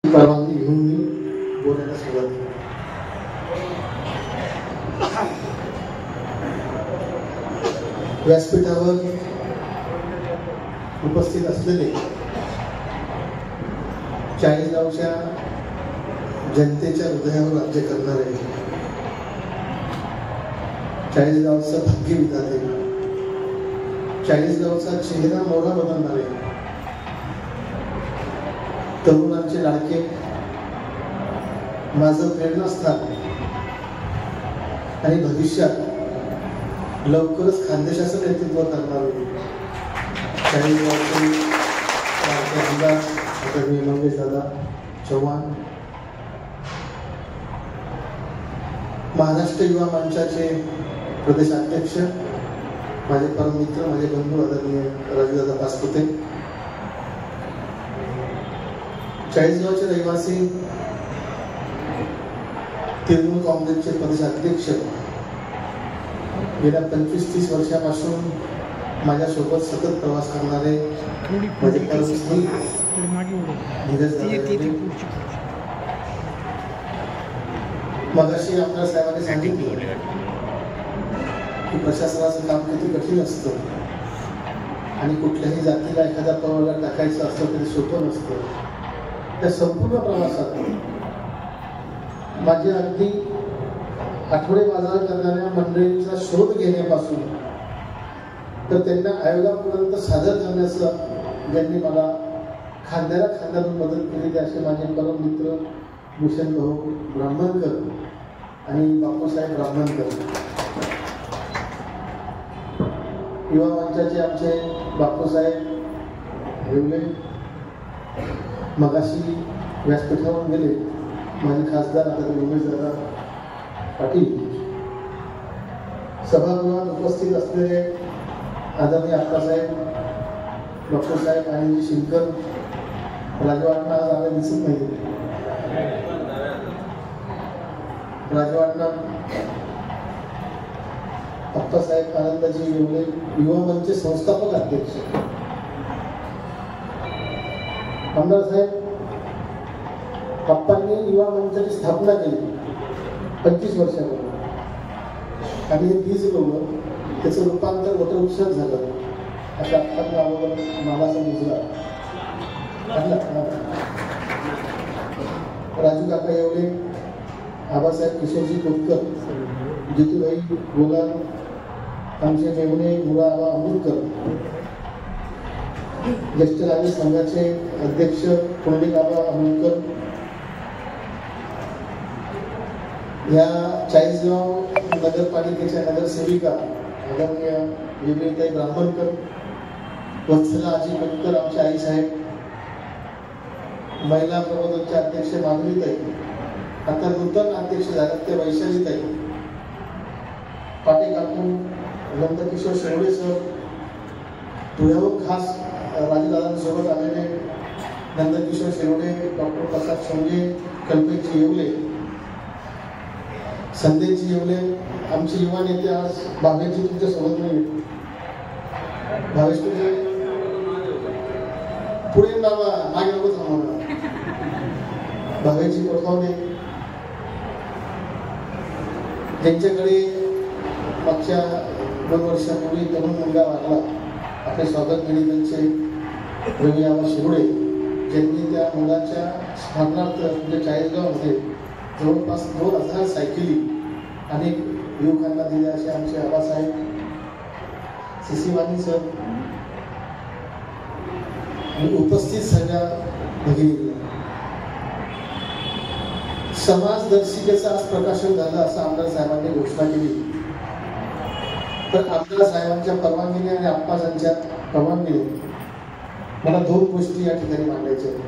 परवानगी घेऊन मी बोलायला सुरुवात केली. व्यासपीठावर उपस्थित असलेले 40 गावच्या जनतेच्या हृदयावर राज्य करणारे 40 गावचं भाग्य विधाते, 40 गावचा चेहरा मोहरा बदलणारे, तरुणांचे लाडके, माझं प्रेरणास्थान आणि भविष्यात लवकरच खानदेशाचं नेतृत्व करणार 40 गावचे लाडके आमदार आदरणीय मंगेश दादा चव्हाण, महाराष्ट्र युवा मंचाचे प्रदेशाध्यक्ष, माझे परम मित्र, माझे बंधू आदरणीय राजूदादा पाचपुते, 40 गावचे रहिवासी, तृणमूल काँग्रेसचे प्रदेशाध्यक्ष, गेल्या 25-30 वर्षापासून माझ्यासोबत सतत प्रवास करणारे माझे परमस्नेही धीरज दादा, मगाशी आमदार साहेबांनी सांगितलं की प्रशासनाचं काम किती कठीण असतं आणि कुठल्याही जातीला एखाद्या प्रवाहाला टाकायचं असतं तरी सोपं नसतं. त्या संपूर्ण प्रवासात माझे अगदी आठवडे बाजार करणाऱ्या मंडळींचा शोध घेण्यापासून तर त्यांना आयोगापर्यंत सादर करण्याचं ज्यांनी मला खांद्याला खांद्यातून मदत केली ते असे माझे परम मित्र भूषण भाऊ ब्राह्मणकर आणि बापूसाहेब ब्राह्मणकर, युवा मंचाचे आमचे बापूसाहेब हेवले, मगाशी व्यासपीठावरून गेले माझे खासदार आता उमेश दादा पाटील, सभागृहात उपस्थित असलेले आदरणीय आप्पासाहेब, डॉक्टरसाहेब आणि शिंकर, राजवाडना आज आला दिसत नाही, राजवाडना आप्पासाहेब आनंदाजी येवले, युवा मंचचे संस्थापक अध्यक्ष, आमदार साहेब, आप्पांनी युवा मंचाची स्थापना केली 25 वर्षापूर्वी आणि हे बीज लावलं, त्याचं रूपांतर वटवृक्षात झालं असं आप्पांना अगोदर मला समजला. राजू काका येवले, आबासाहेब किशोरजी कोतकर, जितूभाई गोलाल, आमचे मेहुणे मुळा आबा अमृतकर, ज्येष्ठ राज्य संघाचे अध्यक्ष पुंडलिक आबा अमृतकर, या 40 गाव नगरपालिकेच्या नगरसेविका आदरणीय विवेकताई ब्राह्मणकर, वत्सला आजी कोतकर, आमचे आई साहेब, महिला प्रबोधनचे अध्यक्ष माधुरीताई, आता नूतन अध्यक्ष झाल्यात ते वैशालीताई, पाटे काकू, नंदकिशोर शेवडे सर, धुळ्याहून खास राजूदादांसोबत आलेले नंदकिशोर शेवडे, डॉक्टर प्रसाद सोंगे, कल्पेशजी येवले, संदेशजी येवले, आमचे युवा नेते आज भावेशजी तुमच्या सोबत नाही, भावेश पुढे बाबा मागे नको थांबवणार, भावेशजी पटकावणे, ज्यांच्याकडे मागच्या 2 वर्षापूर्वी तरुण मुलगा वाढला, आपले स्वागत मेडिकलचे रवी आबा शिरोडे, ज्यांनी त्या मुलाच्या स्मरणार्थ म्हणजे 40 गावमध्ये जवळपास 2000 सायकली अनेक युवकांना दिल्या, असे आमचे आबासाहेब, सिसीवानी सर आणि उपस्थित सगळ्या भगिनी. समाजदर्शिकेचं आज प्रकाशन झालं असं आमदार साहेबांनी घोषणा केली, तर आमदार साहेबांच्या परवानगीने आणि आप्पासांच्या परवानगीने मला 2 गोष्टी या ठिकाणी मांडायच्या आहेत.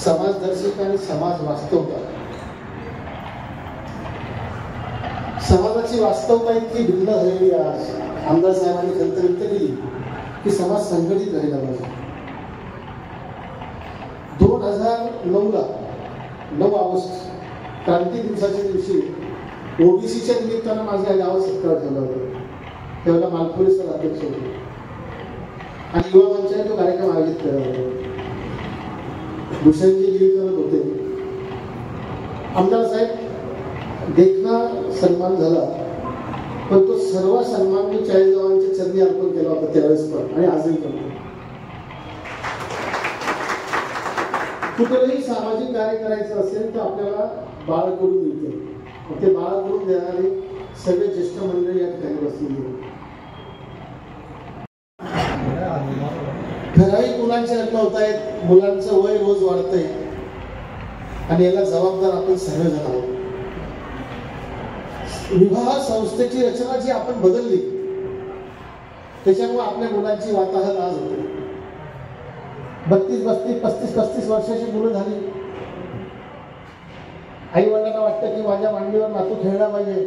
समाजदर्शिका आणि समाज वास्तवता. समाजाची वास्तवता इतकी भिन्न झालेली आज आमदार साहेबांनी खंत व्यक्त केली की समाज संघटित झालेला पाहिजे. 2009ला 9 ऑगस्ट क्रांती दिवसाच्या दिवशी ओबीसीच्या निमित्तानं माझ्या गावात सत्कार झाला होता. त्यावेळेला मालपुरे सर अध्यक्ष होते आणि युवा मंचाने तो कार्यक्रम आयोजित केला होता. भूषणजी लीड करत होते. आमदार साहेब देखना सन्मान झाला, पण तो सर्व सन्मान मी 40 जवानांच्या चरणी अर्पण केला होता त्यावेळेस पण, आणि आजही करतो. कुठेही सामाजिक कार्य करायचं असेल तर आपल्याला बाळकडून मिळते. ते बाळकडून देणारे सगळे ज्येष्ठ मंडळी या ठिकाणी बसलेली. ठराविक मुलांची लग्न होत आहेत, मुलांचं वय रोज वाढतंय, आणि याला जबाबदार आपण सर्वजण आहोत. विवाह संस्थेची रचना जी आपण बदलली, त्याच्यामुळे आपल्या मुलांची वाताहत आज होते. 32-35 वर्षाची मुलं झाली. आई वडिलांना वाटतं की माझ्या मांडीवर नातू खेळला पाहिजे,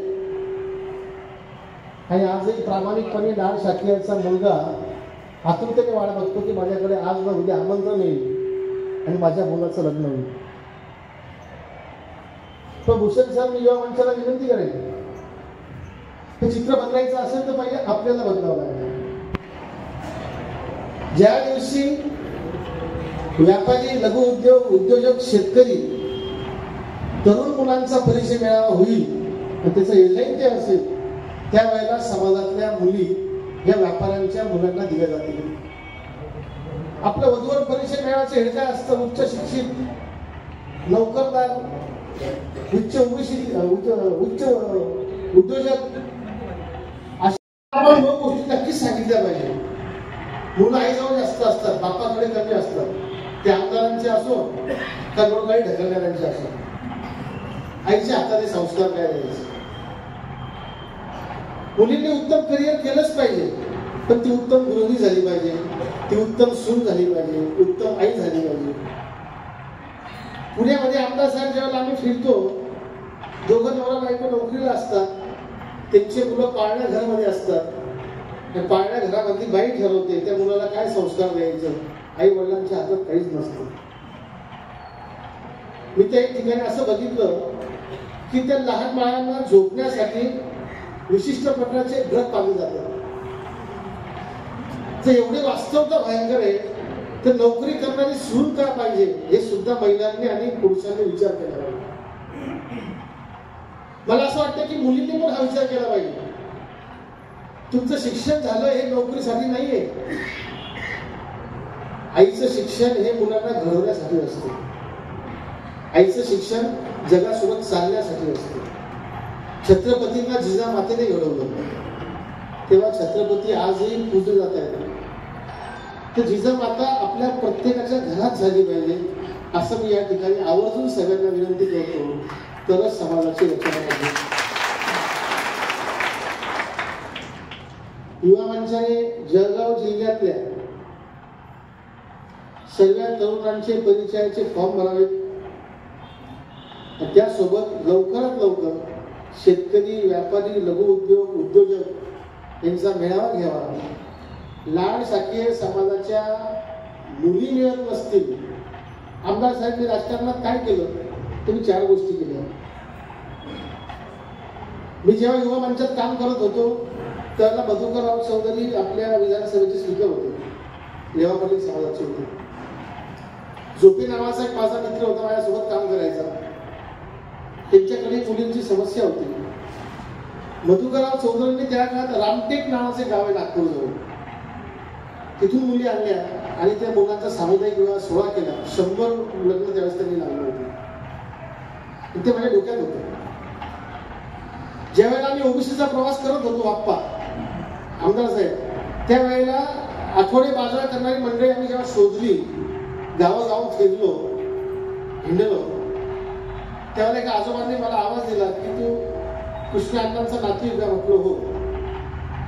आणि आजही प्रामाणिकपणे डाळ शाकियाचा मुलगा आतुरतेने वाट बघतो की माझ्याकडे आज न उद्या आमंत्रण येईल आणि माझ्या मुलाचं लग्न होईल. पण भूषण सर, मी युवा मंचाला विनंती करेन, हे चित्र बदलायचं असेल तर पहिले आपल्याला बदलावं लागेल. ज्या दिवशी व्यापारी, लघु उद्योग, उद्योजक, शेतकरी, तरुण मुलांचा परिचय मेळावा होईल, त्याचं हेडलाईन ते असेल, त्यावेळेला समाजातल्या मुली या व्यापाऱ्यांच्या मुलांना दिल्या जातील. आपलं वधूवर परिचय मेळाव्याचं हेड काय असतं? उच्च शिक्षित, नोकरदार, उच्च उद्योजक, अशा आपण 2 गोष्टी नक्कीच सांगितल्या पाहिजे. मुलं आईजवळ जास्त असतात, बापाकडे कमी असतात. ते आमदारांचे असो का लोकगाडी ढकलणाऱ्यांचे असो, आईच्या हाताने संस्कार काय द्यायचे. मुलींनी उत्तम करिअर केलंच पाहिजे, पण ती उत्तम गृहिणी झाली पाहिजे, ती उत्तम सून झाली पाहिजे, उत्तम आई झाली पाहिजे. पुण्यामध्ये आमदार साहेब जेव्हा आम्ही फिरतो, दोघं नवरा बायको नोकरीला असतात, त्यांचे मुलं पाळण्या घरामध्ये असतात. त्या पाळण्या घरामध्ये बाई ठरवते त्या मुलाला काय संस्कार द्यायचं. आई वडिलांच्या हातात काहीच नसतं. मी त्या एक ठिकाणी असं बघितलं की त्या लहान बाळांना झोपण्यासाठी विशिष्ट प्रकारचे ड्रग पाळले जातात. तर एवढी वास्तवता भयंकर आहे. तर नोकरी करणारी सून का पाहिजे हे सुद्धा महिलांनी आणि पुरुषांनी विचार केला पाहिजे. मला असं वाटतं की मुलींनी पण हा विचार केला पाहिजे. तुमचं शिक्षण झालं हे नोकरीसाठी नाहीये. आईचं शिक्षण हे मुलांना घडवण्यासाठी असते. आईचं शिक्षण जगासोबत चालण्यासाठी असते. छत्रपतींना जिजामातेने घडवलं, तेव्हा छत्रपती आजही पूजले जात आहेत. तर जिजामाता आपल्या प्रत्येकाच्या घरात झाली पाहिजे, असं मी या ठिकाणी आवर्जून सगळ्यांना विनंती करतो. तरच समाजाची रचना पाहिजे. युवा मंचाने जळगाव जिल्ह्यातल्या सर्व तरुणांचे परिचयाचे फॉर्म भरावेत. त्यासोबत लवकरात लवकर शेतकरी, व्यापारी, लघु उद्योग, उद्योजक यांचा मेळावा घ्यावा. लाड शाकीय समाजाच्या मुली मिळत नसतील. आमदार साहेबांनी राजकारणात काय केलं? तुम्ही 4 गोष्टी केल्या. मी जेव्हा युवा मंचात काम करत होतो त्याला मधुकरराव चौधरी आपल्या विधानसभेचे स्पीकर होते, लेवा पाटील समाजाचे होते. झोपे नावाचा एक माझा मित्र होता, माझ्यासोबत काम करायचा. त्यांच्याकडे मुलींची समस्या होती. मधुकरराव चौधरींनी त्या काळात रामटेक नावाचे गाव आहे नागपूरजवळ, तिथून मुली आणल्या आणि त्या मुलांचा सामुदायिक विवाह सोहळा केला. 100 लग्न त्यावेळेस त्यांनी लावलं होते. ते माझ्या डोक्यात होतं. ज्यावेळेला आम्ही ओबीसीचा प्रवास करत होतो आप्पा आमदार साहेब, त्यावेळेला आठवडे बाजार करणारी मंडळी आम्ही जेव्हा शोधली, गावागाव फिरलो, हिंडलो, त्यावेळेला एका आजोबांनी मला आवाज दिला की तू कृष्ण अण्णांचा नातू आहे का? म्हटलं हो.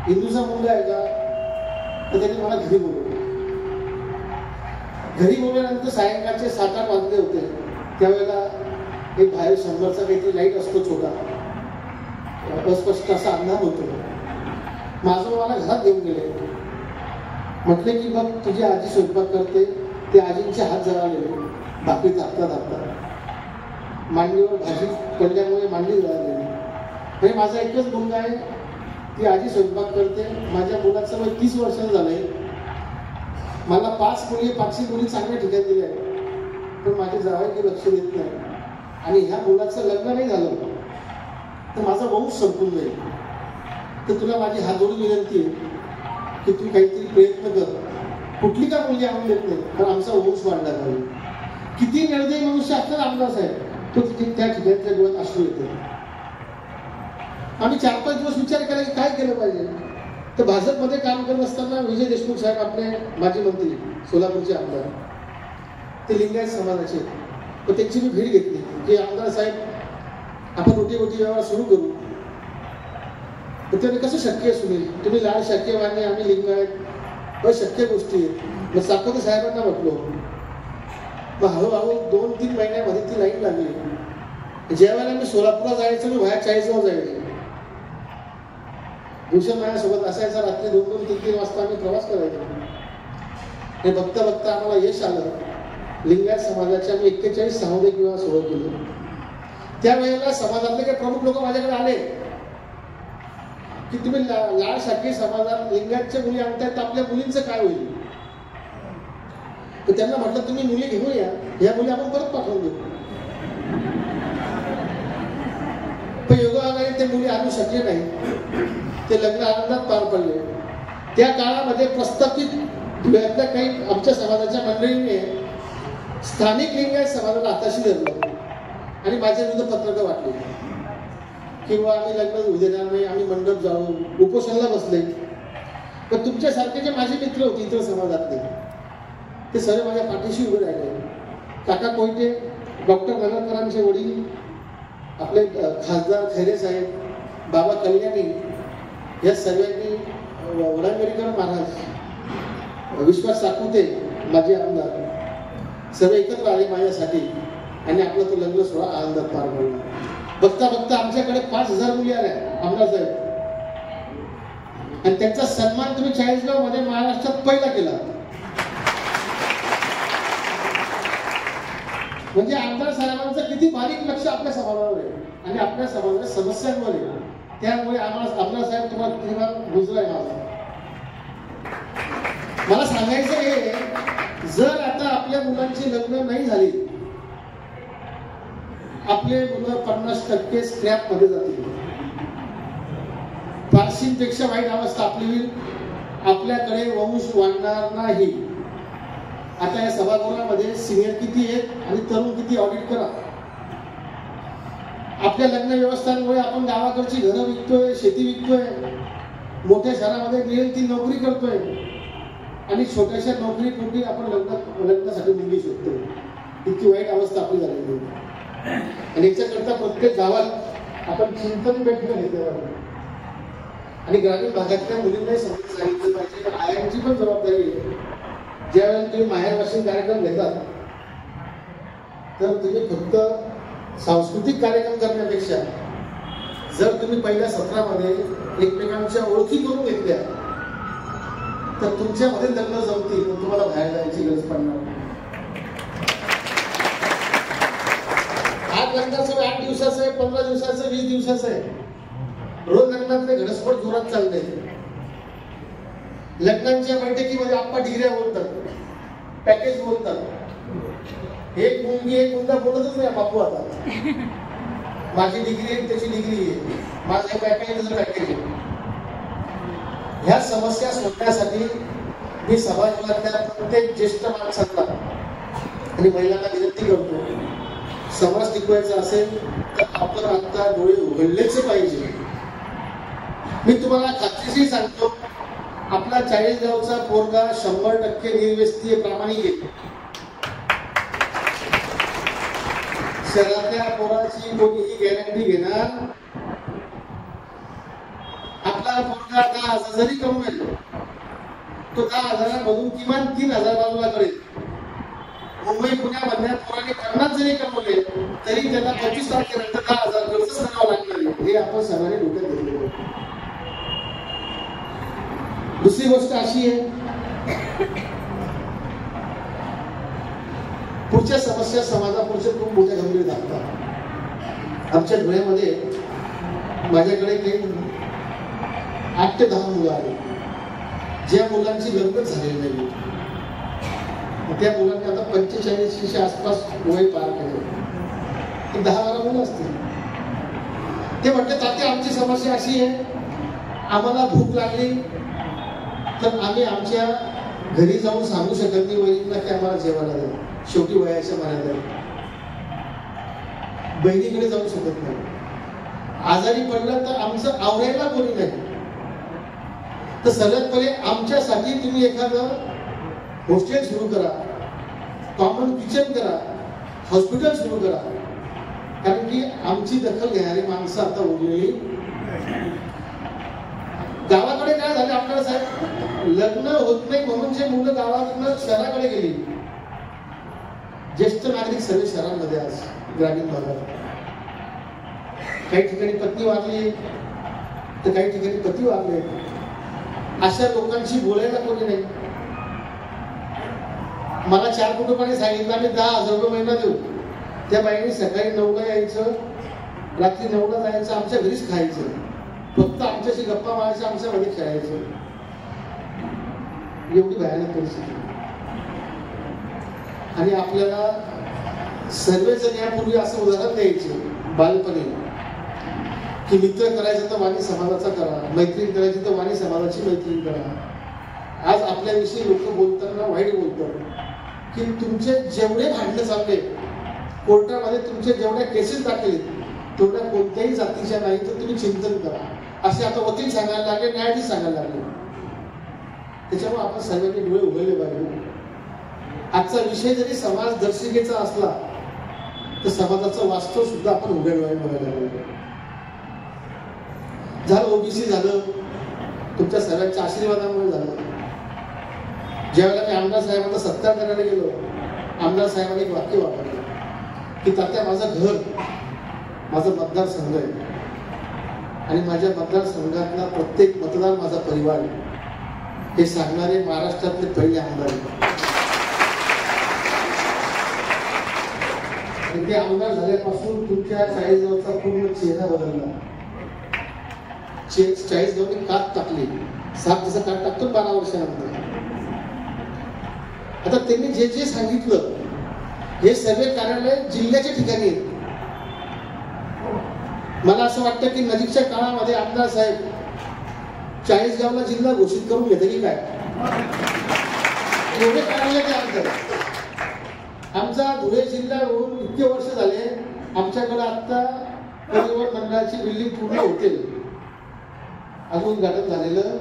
हिंदूचा मुलगा आहे का? तर त्यांनी मला घरी बोलवलं. घरी बोलल्यानंतर सायंकाळचे 7-8 वाजले होते. त्यावेळेला एक बाहेर 100चा काहीतरी लाईट असतो छोटा, अस्पष्ट असा अंधार होतो. माझं मला घरात घेऊन गेले. म्हटले की बघ तुझी आजी स्वयंपाक करते, ते आजींचे हात जळालेले, भाकरी थापता थापता, मांडीवर भाजी पडल्यामुळे मांडी जळालेली. म्हणजे माझा एकच मुलगा आहे, ती आजी स्वयंपाक करते. माझ्या मुलाचं वय 30 वर्षाचं झालंय. मला 5 मुली 5 मुली चांगल्या ठिकाणी दिल्या. पण माझे जावई लक्ष देत नाही आणि ह्या मुलाचं लग्न नाही झालं तर माझा वंश संपून जाईल. तर तुला माझी हात जोडून विनंती आहे की तू काहीतरी प्रयत्न कर, कुठली का मुलगी आणून देत नाही पण आमचा वंश वाढला पाहिजे. किती निर्दयी मनुष्य असतात आमदार साहेब, तो त्या ठिकाणच्या डोळ्यात अश्रू येते. आम्ही 4-5 दिवस विचार करायचे काय केलं पाहिजे. तर भाजपमध्ये काम करत असताना विजय देशमुख साहेब आपले माजी मंत्री सोलापूरचे आमदार, ते लिंगायत समाजाचे, तर त्यांची मी भेट घेतली की आमदार साहेब आपण रोटी व्यवहार सुरू करू. तर त्याने कसं शक्य सुनील, तुम्ही लाल शाक्यवानी आम्ही लिंगायत, अशक्य गोष्टी आहेत. मग साकोते साहेबांना म्हटलो. मग हळूहळू 2-3 महिन्यामध्ये ती लाईन लागली. ज्यावेळेला मी सोलापूरला जायचं मी बाहेर 40गाव जायचे. भूषण माझ्यासोबत असायचा. रात्री 2-3 वाजता आम्ही प्रवास करायचो. हे बघता बघता आम्हाला यश आलं. लिंगायत समाजाच्या मी 41 सामुदायिक विवाह सोहळे केले. त्यावेळेला समाजातले काही प्रमुख लोक माझ्याकडे आले की तुम्ही लाल शाखी समाजात लिंगायतच्या मुली आणतायत तर आपल्या मुलींचं काय होईल. तर त्यांना म्हटलं तुम्ही मुली घेऊन या मुली आपण परत पाठवून देऊ. पण योगायोगाने ते मुली आणू शकले नाही. ते लग्न आनंदात पार पडले. त्या काळामध्ये प्रस्थापित काही आमच्या समाजाच्या मंडळीने स्थानिक लिंगायत समाजाला हाताशी धरलं आणि माझ्या विरुद्ध पत्रकं वाटली किंवा आम्ही लग्न होऊ देणार नाही, आम्ही मंडप जाऊ, उपोषणाला बसले. पण तुमच्यासारखे जे माझे मित्र होते इतर समाजातले ते सर्व माझ्या पाठीशी उभे राहिले. काका कोयटे, डॉक्टर नगरकरांचे वडील, आपले खासदार खैरे साहेब, बाबा कल्याणी, या सर्वांनी, वडांगरीकर महाराज, विश्वास साकुते माझे आमदार, सर्व एकत्र आले माझ्यासाठी आणि आपला तो लग्न सोहळा आनंदात पार पडला. बघता बघता आमच्याकडे 5000 मुली आल्या आमदार साहेब, आणि त्यांचा सन्मान तुम्ही 40गाव मध्ये महाराष्ट्रात पहिला केला. म्हणजे आमदार साहेबांचं किती बारीक लक्ष आपल्या समाजावर आहे आणि आपल्या समाजाच्या समस्यांवर आहे. त्यामुळे आम्हाला आमदार साहेब तुम्हाला गुजराय माझा. मला सांगायचं हे, जर आता आपल्या मुलांची लग्न नाही झाली, आपले मुलं 50% स्क्रॅप मध्ये जातील. पारशींपेक्षा वाईट अवस्था आपली होईल. आपल्याकडे वंश वाढणार नाही. आता या सभागृहामध्ये सिनियर किती आहेत आणि तरुण किती ऑडिट करा. आपल्या लग्न व्यवस्थांमुळे आपण गावाकडची घरं विकतोय, शेती विकतोय, मोठ्या शहरामध्ये मिळेल ती नोकरी करतोय आणि छोट्याशा नोकरीपोटी आपण लग्नासाठी मुलगी शोधतोय. इतकी वाईट अवस्था आपली झालेली आहे. आणि याच्याकरता प्रत्येक गावात आपण चिंतन बैठक घेतल्या आणि ग्रामीण भागातल्या मुलींनाही समजून सांगितलं पाहिजे. आयांची पण जबाबदारी आहे. ज्यावेळेला तुम्ही माहेरवाशीन कार्यक्रम घेतात तर तुम्ही फक्त सांस्कृतिक कार्यक्रम करण्यापेक्षा जर तुम्ही पहिल्या सत्रामध्ये एकमेकांच्या ओळखी करून घेतल्या तर तुमच्यामध्ये लग्न जमतील, पण तुम्हाला बाहेर जायची गरज पडणार. आज लग्नाचं 8 दिवसाचं आहे, 15 दिवसाचं, 20 दिवसाचं आहे. रोज लग्नातले घटस्फोट जोरात चालले. लग्नांच्या बैठकीमध्ये आप्पा डिग्र्या बोलतात, पॅकेज बोलतात. एक मुलगी एक मुलगा बोलतच नाही बापू. आता माझी डिग्री आहे, त्याची डिग्री आहे, माझं पॅकेज आहे. ह्या समस्या सोडण्यासाठी मी समाजातल्या प्रत्येक ज्येष्ठ माणसांना आणि महिलांना विनंती करतो, समाज टिकवायचा असेल तर आपण आता डोळे उघडलेच पाहिजे. मी तुम्हाला खात्रीशीर सांगतो, आपला 40गावचा पोरगा 100% निर्व्यस्तीय प्रामाणिक आहे. शहरातल्या पोराची कोणीही गॅरंटी घेणार. आपला पोरगा 10,000 जरी कमवेल, तो 10,000मधून किमान 3,000 बाजूला करेल. मुंबई पुण्यामधल्या पोराने 50 जरी कमवले तरी त्यांना 25 तारखेनंतर 10,000 खर्च करावा लागणार. हे आपण सर्वांनी डोक्यात घेतले पाहिजे. दुसरी गोष्ट अशी आहे, पुढच्या समस्या समाजापुढच्या खूप मोठ्या गंभीर लागतात. आमच्या धुळ्यामध्ये माझ्याकडे काही 8 ते 10 मुलं आली, ज्या मुलांची लग्न झालेली नाही. त्या मुलांनी आता 45च्या आसपास वय पार केले, 10-12 मुलं असतील. ते म्हणते तात्या आमची समस्या अशी आहे, आम्हाला भूक लागली तर आम्ही आमच्या घरी जाऊन सांगू शकत नाही वहिनींना की आम्हाला जेवायला द्या, शेवटी वयाच्या मर्यादा. बहिणीकडे जाऊ शकत नाही, आजारी पडलं तर आमचं आवरायला कोणी नाही. तर सगळ्यात पहिले आमच्यासाठी तुम्ही एखादं हॉस्टेल सुरू करा, कॉमन किचन करा, हॉस्पिटल सुरू करा. कारण की आमची दखल घेणारी माणसं आता उरलेली. गावाकडे काय झालं आपल्याला साहेब, लग्न होत नाही म्हणून जे मुलं गावाकडनं शहराकडे गेली. ज्येष्ठ नागरिक सर्व शहरांमध्ये आज ग्रामीण भागात, काही ठिकाणी पत्नी वारली तर काही ठिकाणी पती वारले. अशा लोकांशी बोलायला कोणी नाही. मला 4 कुटुंबांनी सांगितलं आम्ही 10,000 रुपये महिना देऊ. त्या बाईने सकाळी 9ला यायचं, रात्री 9ला जायचं, आमच्या घरीच खायचं, फक्त आमच्याशी गप्पा मारायच्या, आमच्यामध्ये खेळायचं. एवढी भयानक परिस्थिती. आणि आपल्याला सर्वजण यापूर्वी असं उदाहरण द्यायचे बालपणी की मित्र करायचं तर वाणी समाजाचा करा, मैत्रीण करायची तर वाणी समाजाची मैत्रीण करा. आज आपल्याविषयी लोक बोलताना वाईट बोलतात की तुमचे जेवढे भांडणं चालले कोर्टामध्ये, तुमचे जेवढ्या केसेस दाखल तेवढ्या कोणत्याही जातीच्या नाही, तर तुम्ही चिंतन करा, असे आता वकील सांगायला लागले, न्यायाधीश सांगायला लागले. त्याच्यामुळे आपण सर्वांनी डोळे उघडले पाहिजे. आजचा विषय जरी समाज दर्शिकेचा असला तर समाजाचं वास्तव सुद्धा आपण उघड बघायला पाहिजे. झालं ओबीसी झालं, तुमच्या सर्वांच्या आशीर्वादामुळे झालं. ज्यावेळेला मी आमदार साहेबांना सत्कार करायला गेलो, आमदार साहेबांनी एक वाक्य वापरलं की तात्या माझं घर माझा मतदारसंघ आहे आणि माझ्या मतदारसंघातला प्रत्येक मतदार माझा परिवार आहे, हे सांगणारे महाराष्ट्रातले पहिले आमदार आहेत. आणि ते आमदार झाल्यापासून तुमच्या 40 गावचा पूर्ण चेहरा बदलला. 40 गावनी कात टाकली, 7 जसं कात टाकतो 12 वर्षानंतर. आता त्यांनी जे जे सांगितलं हे सर्व कार्यालय जिल्ह्याच्या ठिकाणी आहेत. मला असं वाटतं की नजीकच्या काळामध्ये आमदार साहेब 40 गावला जिल्हा घोषित करून घेते की काय, एवढे कार्यालय ते आमचं. आमचा धुळे जिल्हा होऊन इतके वर्ष झाले, आमच्याकडे आता परिवहन मंडळाची बिल्डिंग पूर्ण होते, अजून उद्घाटन झालेलं.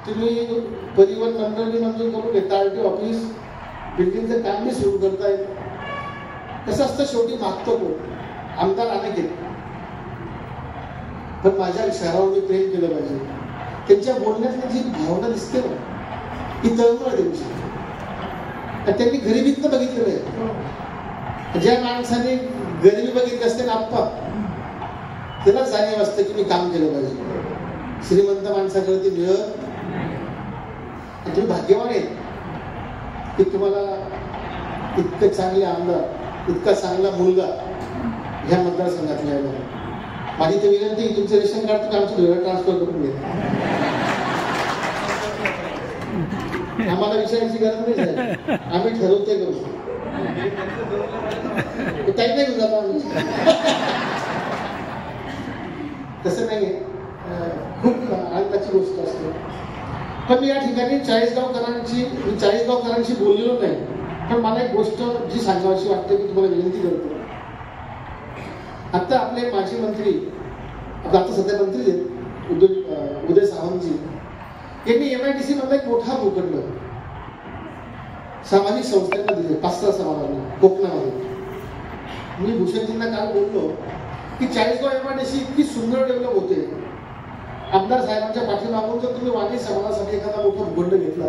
तुम्ही परिवहन मंडळाने मंजूर करून घेता, आरटी ऑफिस बिल्डिंगचं काम बी सुरू करताय. कसं असतं शेवटी मागतो कोण, आमदार अनेक आहेत, पण माझ्या शहरावर मी प्रेम केलं पाहिजे. त्यांच्या बोलण्यातली जी भावना दिसते ना, ही तळमळ त्यांची. त्यांनी गरिबीतनं बघितलेलं आहे. ज्या माणसाने गरिबी बघितली असते ना आप्पा, त्याला जाणीव असतं की मी काम केलं पाहिजे. श्रीमंत माणसाकडे ते मिळत. तुम्ही भाग्यवान आहेत की तुम्हाला इतकं चांगले आमदार, इतका चांगला मुलगा ह्या मतदारसंघात मिळाला. माझी तर विनंती की तुमचं रेशन कार्ड तुम्ही आमचं घर ट्रान्सफर करून घ्या. आम्हाला विचारायची गरज नाही साहेब, आम्ही ठरवते करू. काही नाही तुझा तसं नाहीये, खूप आनंदाची गोष्ट असते. पण मी या ठिकाणी 40 गावकरांशी बोललेलो नाही, पण मला एक गोष्ट जी सांगावीशी वाटते की तुम्हाला विनंती करतो. आता आपले माजी मंत्री, आता सध्या मंत्री आहेत उदय सावंतजी, यांनी MIDC मधला एक मोठा भूखंड सामाजिक संस्थांना दिले, 5-6 समाजांना कोकणामध्ये. मी भूषणजींना काल बोललो की 40 गाव MIDC इतकी सुंदर डेव्हलप होते. आमदार साहेबांच्या पाठीमागून जर तुम्ही वाणी समाजासाठी एखादा मोठा भूखंड घेतला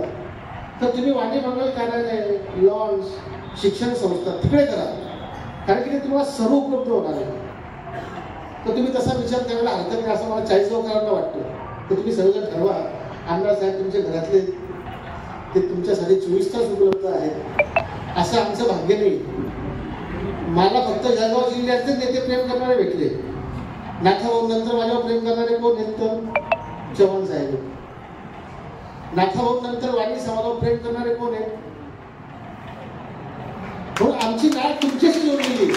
तर तुम्ही वाणी मंगल कार्यालय, लॉन्स, शिक्षण संस्था तिकडे करा, कारण की ते तुम्हाला सर्व उपलब्ध होणार आहे. तर तुम्ही तसा विचार करायला हरकत नाही असं मला 40 गावकरांना वाटतं. तर तुम्ही सगळं ठरवा. आमदार साहेब तुमच्या घरातले ते तुमच्यासाठी 24 तास उपलब्ध आहेत, असं आमचं भाग्य नाही. मला फक्त जळगाव जिल्ह्यातले नेते प्रेम करणारे भेटले. नाथाभाऊ नंतर माझ्यावर प्रेम करणारे कोण आहेत तर चव्हाण साहेब. नाथाभाऊ नंतर वाणी समाजावर प्रेम करणारे कोण आहेत म्हणून आमची नाळ तुमच्याशी जोडलेली.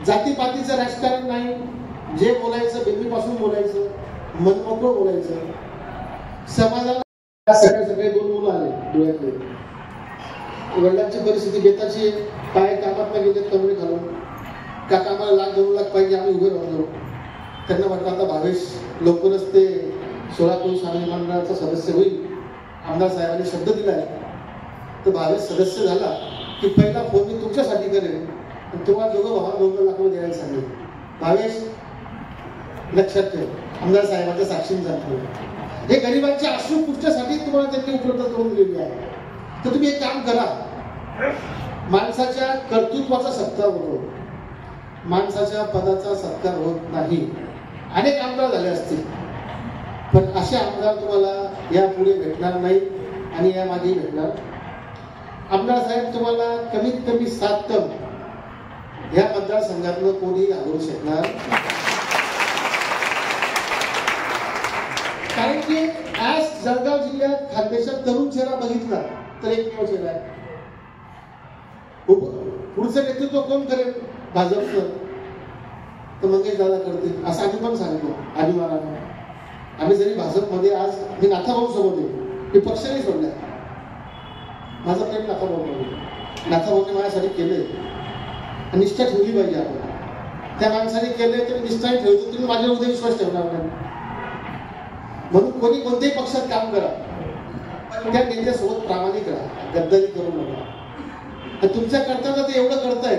जातीपातीचं राजकारण नाही. जे बोलायचं बेबीपासून बोलायचं, मनमोकळं बोलायचं. समाजाला सगळे सगळे 2 मुलं आले डोळ्यातले. वडिलांची परिस्थिती बेताची आहे. पाय कामात गेले कमरे घालून. काका आम्हाला 1,00,000-2 लाख पाहिजे, आम्ही उभे राहून जाऊ. त्यांना म्हटलं आता भावेश लवकरच ते 16 कोटी स्वामी मंडळाचा सदस्य होईल. आमदार साहेबांनी शब्द दिलाय. तर भावेश सदस्य झाला की पहिला फोन मी तुमच्यासाठी करेन. तुम्हाला दोघं भावा 2 लाख रुपये द्यायला सांगेल. भावेश लक्षात ठेव, आमदार साहेबांच्या साक्षीने सांगतो. हे गरिबांच्या अश्रू पुष्टासाठी तुम्हाला त्यांनी उपलब्ध करून दिलेली आहे. तर तुम्ही एक काम करा. माणसाच्या कर्तृत्वाचा सत्कार होतो, माणसाच्या पदाचा सत्कार होत नाही. अनेक आमदार झाले असतील, पण असे आमदार तुम्हाला यापुढे भेटणार नाही आणि यामागे भेटणार. आमदार साहेब तुम्हाला कमीत कमी 7 टर्म ह्या मतदारसंघातलं कोणी हलवू शकणार. कारण की आज जळगाव जिल्ह्यात खानदेशात तरुण चेहरा बघितला तर एकमेव चेहरा आहे. पुढचं नेतृत्व कोण करेल? भाजपचं. तर मंगेश दादा करतील असं आम्ही पण सांगतो अभिमानाने. आम्ही जरी भाजपमध्ये आज मी नाथाभाऊ सोबत आहे, मी पक्ष नाही सोडला. माझं प्रेम नाथाभाऊ. नाथाभाऊने माझ्यासाठी केलंय, निष्ठा ठेवली पाहिजे. आपण त्या माणसाने केलंय तर निष्ठाही ठेवतो. तुम्ही माझ्यावर उद्या विश्वास ठेवणार नाही. म्हणून कोणी कोणत्याही पक्षात काम करा, पण त्या नेत्यासोबत प्रामाणिक राहा, गद्दारी करू नका. तुमच्या करताना ते एवढं करताय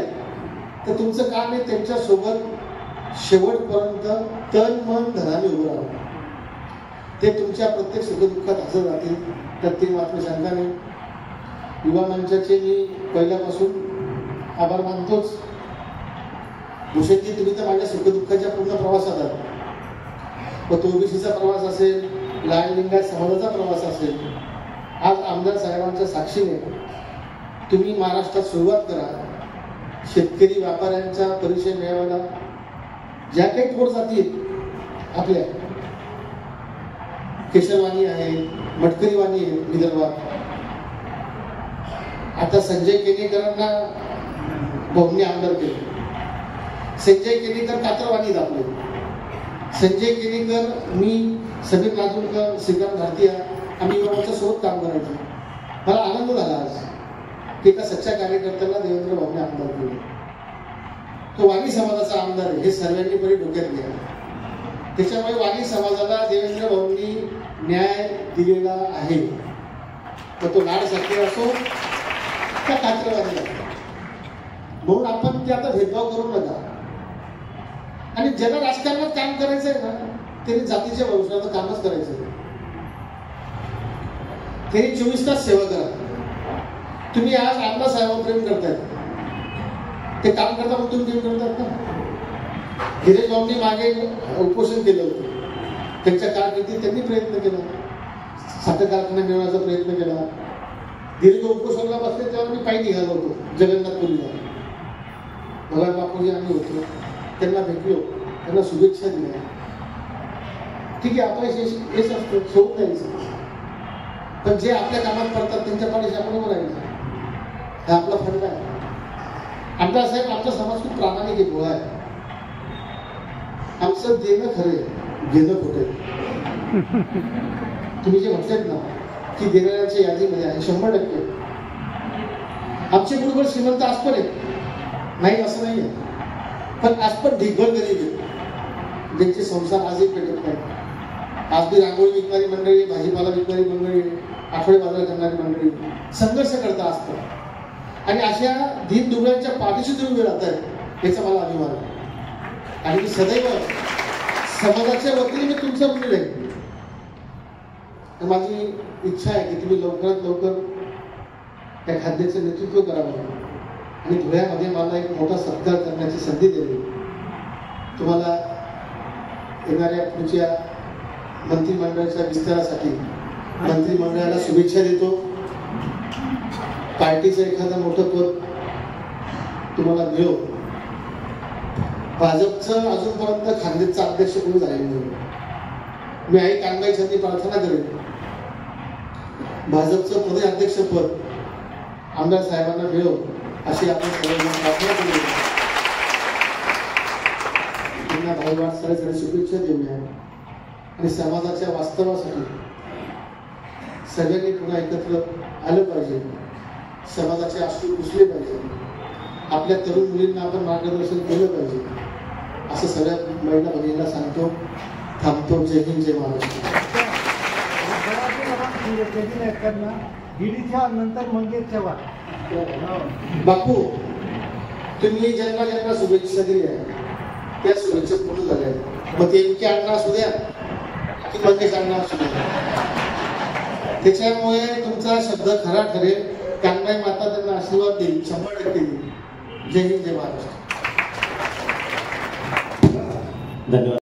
तर तुमचं काम आहे त्यांच्यासोबत शेवटपर्यंत तन मन धनाने उभं राहणं. ते तुमच्या प्रत्येक सुखदुःखात हजर राहतील, त्यात ती मात्र शंका नाही. युवा मंचाचे मी पहिल्यापासून आभार मानतोच. भूषणजी तुम्ही तर माझ्या सुखदुःखाच्या पूर्ण प्रवासात आहात. व तो ओबीसीचा प्रवास असेल, लाल लिंगायत समाजाचा प्रवास असेल, आज आमदार साहेबांच्या साक्षीने तुम्ही महाराष्ट्रात सुरुवात करा. शेतकरी व्यापाऱ्यांचा परिचय मिळवायला ज्या काही थोड जाती आपल्या केशरवाणी आहे, मटकरीवाणी आहे विदर्भात. आता संजय केनेकरांना भाऊंनी आमदार केले. संजय केनेकर कात्रवाणी दाखले. संजय केनेकर, मी, समीर नागुलकर, श्रीकांत भारतीय आम्ही युवाच्या सोबत काम करायचो. मला आनंद झाला आज की एका सच्च्या कार्यकर्त्याला देवेंद्र भाऊने आमदार केले. तो वाणी समाजाचा आमदार आहे हे सर्वांनी परी डोक्यात घ्या. त्याच्यामुळे वाणी समाजाला देवेंद्र भाऊंनी न्याय दिलेला आहे. तर तो लाड साखर असो त्या कात्रवाणी. म्हणून आपण ते आता भेदभाव करू नका. आणि ज्याला राजकारणात काम करायचंय ना त्यांनी जातीच्या भविष्याचं कामच करायचं. त्यांनी 24 तास सेवा करा. तुम्ही आज आमदार साहेबांवर प्रेम करतायत, ते काम करता म्हणून तुम्ही प्रेम करतात ना. गिरीश भाऊंनी मागे उपोषण केलं होतं. त्यांच्या कारकिर्दीत त्यांनी प्रयत्न केला, साखर कारखाना मिळवण्याचा प्रयत्न केला. दीर्घ उपोषणाला बसले तेव्हा मी पायी निघालो होतो जगन्नाथपुरीला. भगवान बापूजी आम्ही होतो, त्यांना भेटलो, त्यांना शुभेच्छा दिल्या. ठीक आहे, आपलं यश असतं, सोडून द्यायचं. पण जे आपल्या कामात पडतात त्यांच्या पाठीशी आपण उभं राहायचं. हा आपला फरक आहे. आमदार साहेब, आमचा समाज खूप प्रामाणिक आहे, भोळा आहे. आमचं देणं खरे, घेणं खोटे. तुम्ही जे म्हटलेत ना की देणाऱ्यांच्या यादीमध्ये आहे 100%. आमचे मुलभर श्रीमंत आज पण आहेत, नाही असं नाही आहे. पण आज पण ढिगभर गरीब आहेत ज्यांचे संसार आजही पेटत नाही. आज बी रांगोळी विकणारी मंडळी, भाजीपाला विकणारी मंडळी, आठवडे बाजार करणारी मंडळी संघर्ष करता असतात. आणि अशा दीन दुबळ्यांच्या पाठीशी तुम्ही राहताय याचा मला अभिमान आहे. आणि मी सदैव समाजाच्या वतीने मी तुमचं ऋणी राहील. माझी इच्छा आहे की तुम्ही लवकरात लवकर त्या खाद्याचं नेतृत्व करावं आणि धुळ्यामध्ये मला एक मोठा सत्कार करण्याची संधी दिली. तुम्हाला येणाऱ्या पुढच्या मंत्रिमंडळाच्या विस्तारासाठी मंत्रिमंडळाला शुभेच्छा देतो. पार्टीचं एखादं मोठं पद तुम्हाला मिळो. भाजपचं अजूनपर्यंत खानदेशचा अध्यक्ष कोणी झालेलं नाही. मी आई कानबाईसाठी प्रार्थना करेन भाजपचं प्रदेश अध्यक्ष पद आमदार साहेबांना मिळो अशी आपण सर्वजण प्रार्थना करू. त्यांना भाई वाटचालीसाठी शुभेच्छा देऊया आणि समाजाच्या वास्तवासाठी सगळ्यांनी पुन्हा एकत्र आलं पाहिजे. समाजाचे अश्रू पुसले पाहिजे. आपल्या तरुण मुलींना आपण मार्गदर्शन केलं पाहिजे असं सगळ्या महिला भगिनींना सांगतो. थांबतो. जय हिंद, जय महाराष्ट्र. नंतर मंगेश चव्हाण. बापू, तुम्ही ज्यांना शुभेच्छा दिल्या त्या शुभेच्छा पूर्ण झाल्या. मग ते इतके अण्णा असू द्या की मंगेश अण्णा असू द्या, त्याच्यामुळे तुमचा शब्द खरा ठरेल. कांगाई माता त्यांना आशीर्वाद देईल, 100% देईल. जय हिंद, जय महाराष्ट्र. धन्यवाद.